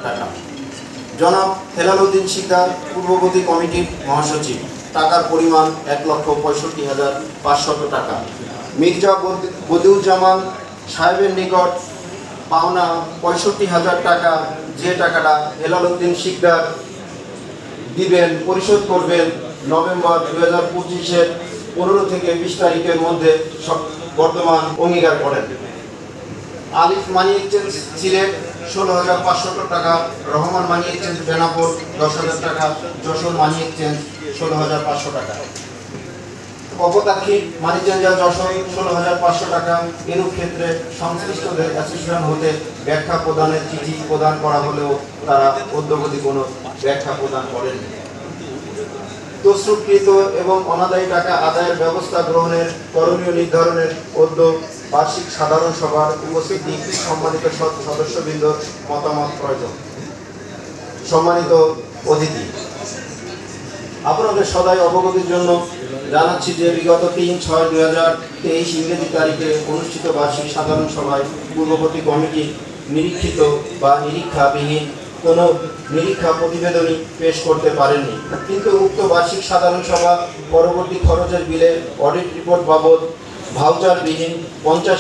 টাকা। জনাব হেলাল উদ্দিন শিকদার, পূর্ববর্তী কমিটির মহাসচিব, টাকার পরিমাণ ১,৬৫,৫০০ টাকা। মির্জা বদিউজ্জামান সাহেবের নিকট পাওনা ৬৫,০০০ টাকা, যে টাকাটা হেলাল উদ্দিন শিকদার দিবেন, পরিশোধ করবেন নভেম্বর 2025-এর 15 থেকে 20 তারিখের মধ্যে বর্তমান অঙ্গীকার করেন। আলিফ মানি এক্সচেঞ্জ সিলেট 16,৫০০ টাকা, রহমান মানি এক্সচেঞ্জ বেনাপুর 10,০০০ টাকা, যশোর মানি এক্সচেঞ্জ 16,৫০০ টাকা। কপোতাক্ষী মানি চেঞ্জার যশোর 16,৫০০ টাকা। এরূপ ক্ষেত্রে সংশ্লিষ্টদের অ্যাসোসিয়েশন হতে ব্যাখ্যা প্রদানের চিঠি প্রদান করা হলেও তারা অদ্যবধি কোনো ব্যাখ্যা প্রদান করেনি। তসরুপকৃত এবং অনাদায়ী টাকা আদায়ের ব্যবস্থা গ্রহণের করণীয় নির্ধারণের উদ্যোগ বার্ষিক সাধারণ সভার উপস্থিতি সম্মানিত সদস্যবৃন্দর মতামত প্রয়োজন। সম্মানিত অতিথি, আপনাদের সদাই অবগতির জন্য জানাচ্ছি যে বিগত ৩/৬/২০২৩ ইংরেজি তারিখে অনুষ্ঠিত বার্ষিক সাধারণ সভায় পূর্ববর্তী কমিটি নিরীক্ষিত বা নিরীক্ষাবিহীন কোনো নিরীক্ষা প্রতিবেদনই পেশ করতে পারেননি, কিন্তু উক্ত বার্ষিক সাধারণ সভা পরবর্তী খরচের বিলে অডিট রিপোর্ট বাবদ ভাউচারবিহীন 50